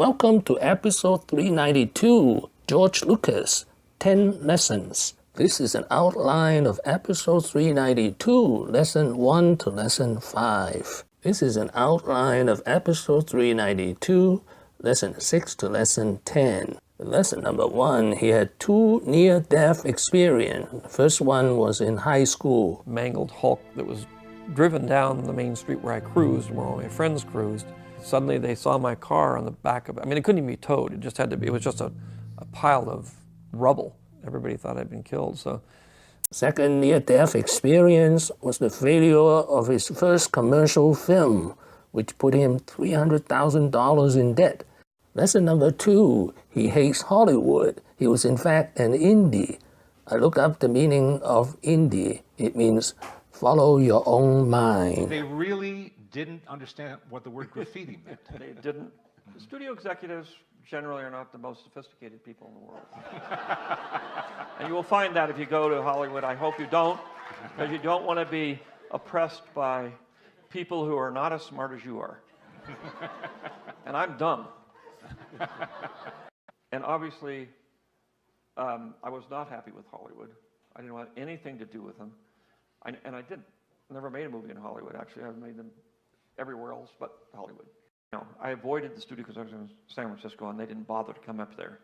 Welcome to episode 392, George Lucas, 10 Lessons. This is an outline of episode 392, lesson 1 to lesson 5. This is an outline of episode 392, lesson 6 to lesson 10. Lesson number 1, he had 2 near-death experiences. The first one was in high school. Mangled Hulk that was driven down the main street where I cruised, where all my friends cruised. Suddenly they saw my car on the back of it. I mean, it couldn't even be towed. It just had to be, it was just a pile of rubble. Everybody thought I'd been killed, so. Second near-death experience was the failure of his first commercial film, which put him $300,000 in debt. Lesson number 2, he hates Hollywood. He was in fact an indie. I looked up the meaning of indie. It means follow your own mind. They really didn't understand what the word graffiti meant. They didn't. The studio executives generally are not the most sophisticated people in the world. And you will find that if you go to Hollywood. I hope you don't, because you don't want to be oppressed by people who are not as smart as you are. And I'm dumb. And obviously, I was not happy with Hollywood. I didn't want anything to do with them. And I didn't. Never made a movie in Hollywood, actually. I've made them everywhere else but Hollywood. You know, I avoided the studio because I was in San Francisco and they didn't bother to come up there.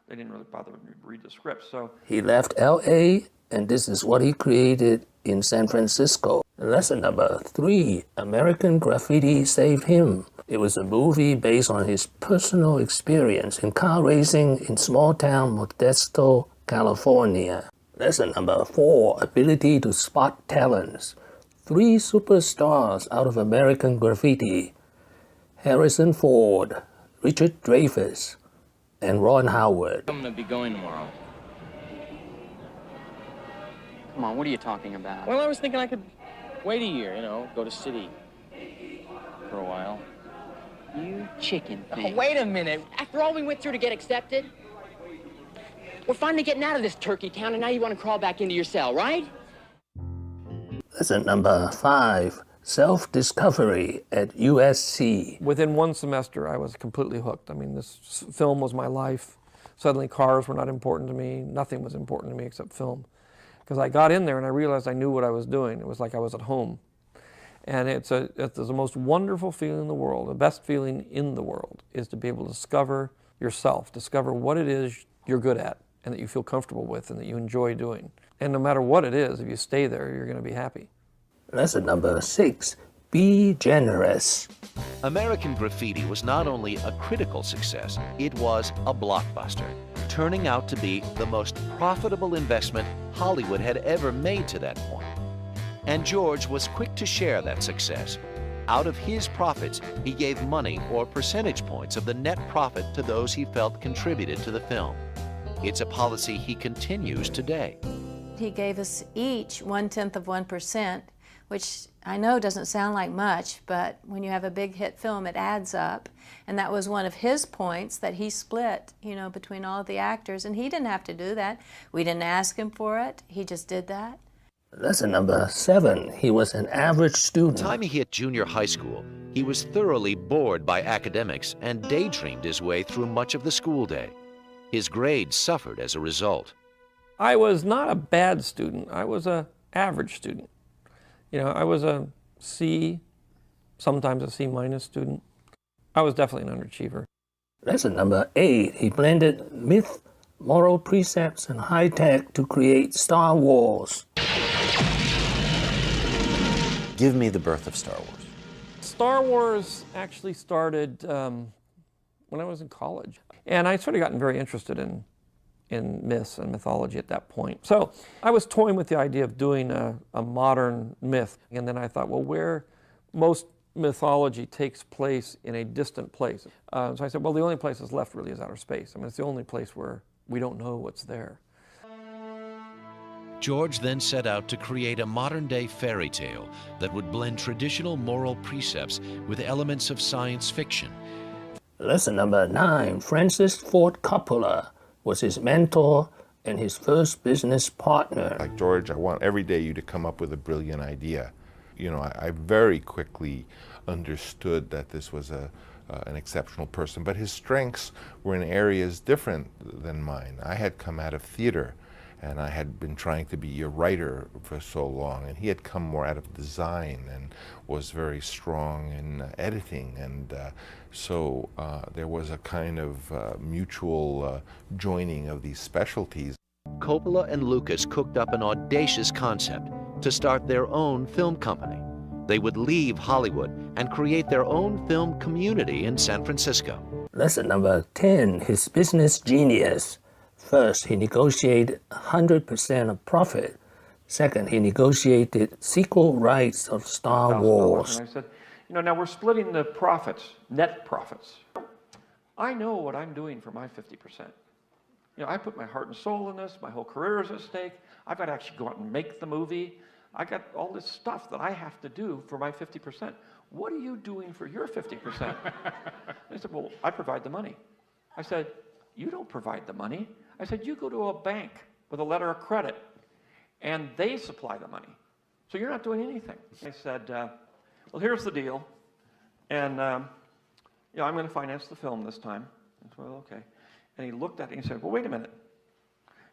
They didn't really bother to read the script, so. He left LA, and this is what he created in San Francisco. Lesson number 3, American Graffiti saved him. It was a movie based on his personal experience in car racing in small-town Modesto, California. Lesson number 4, ability to spot talents. 3 superstars out of American Graffiti: Harrison Ford, Richard Dreyfuss, and Ron Howard. I'm gonna be going tomorrow. Come on, what are you talking about? Well, I was thinking I could wait a year, you know, go to city for a while. You chicken thing. Oh, wait a minute. After all we went through to get accepted, we're finally getting out of this turkey town, and now you want to crawl back into your cell, right? Lesson number 5, self-discovery at USC. Within 1 semester, I was completely hooked. I mean, this film was my life. Suddenly cars were not important to me. Nothing was important to me except film. Because I got in there and I realized I knew what I was doing. It was like I was at home. And it's the most wonderful feeling in the world. The best feeling in the world is to be able to discover yourself, discover what it is you're good at and that you feel comfortable with and that you enjoy doing. And no matter what it is, if you stay there, you're going to be happy. Lesson number 6, be generous. American Graffiti was not only a critical success, it was a blockbuster, turning out to be the most profitable investment Hollywood had ever made to that point. And George was quick to share that success. Out of his profits, he gave money or percentage points of the net profit to those he felt contributed to the film. It's a policy he continues today. He gave us each 1/10%, which I know doesn't sound like much, but when you have a big hit film, it adds up. And that was one of his points that he split, you know, between all the actors. And he didn't have to do that. We didn't ask him for it. He just did that. Lesson number 7, he was an average student. By the time he hit junior high school, he was thoroughly bored by academics and daydreamed his way through much of the school day. His grades suffered as a result. I was not a bad student. I was an average student. You know, I was a C, sometimes a C- student. I was definitely an underachiever. Lesson number 8, he blended myth, moral precepts, and high tech to create Star Wars. Give me the birth of Star Wars. Star Wars actually started when I was in college. And I sort of gotten very interested in myths and mythology at that point. So I was toying with the idea of doing a modern myth. And then I thought, well, where most mythology takes place in a distant place. So I said, well, the only place that's left really is outer space. I mean, it's the only place where we don't know what's there. George then set out to create a modern-day fairy tale that would blend traditional moral precepts with elements of science fiction. Lesson number 9, Francis Ford Coppola was his mentor and his first business partner. Like, George, I want every day you to come up with a brilliant idea. You know, I very quickly understood that this was a an exceptional person, but his strengths were in areas different than mine. I had come out of theater, and I had been trying to be a writer for so long, and he had come more out of design and was very strong in editing, and so there was a kind of mutual joining of these specialties. Coppola and Lucas cooked up an audacious concept to start their own film company. They would leave Hollywood and create their own film community in San Francisco. Lesson number 10, his business genius. First, he negotiated 100% of profit. Second, he negotiated sequel rights of Star Wars. And I said, you know, now we're splitting the profits, net profits. I know what I'm doing for my 50%. You know, I put my heart and soul in this. My whole career is at stake. I've got to actually go out and make the movie. I got all this stuff that I have to do for my 50%. What are you doing for your 50%? They said, well, I provide the money. I said, you don't provide the money. I said, you go to a bank with a letter of credit, and they supply the money. So you're not doing anything. I said, well, here's the deal, and you know, I'm going to finance the film this time. I said, well, okay. And he looked at it and he said, well, wait a minute.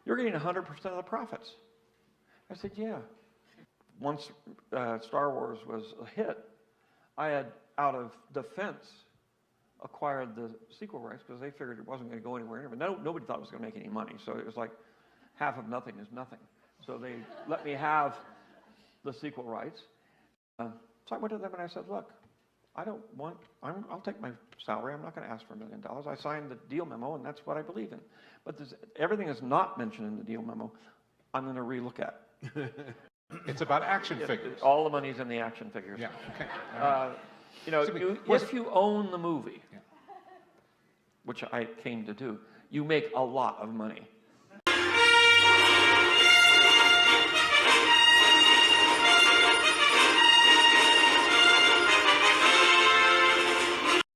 You're getting 100% of the profits. I said, yeah. Once Star Wars was a hit, I had, out of defense, acquired the sequel rights because they figured it wasn't going to go anywhere. But nobody thought it was going to make any money. So it was like half of nothing is nothing. So they let me have the sequel rights. So I went to them and I said, look, I don't want, I'll take my salary. I'm not going to ask for $1 million. I signed the deal memo, and that's what I believe in. But everything is not mentioned in the deal memo. I'm going to relook at. It's about action figures. All the money's in the action figures. Yeah, okay. You know, if you own the movie, which I came to do, you make a lot of money.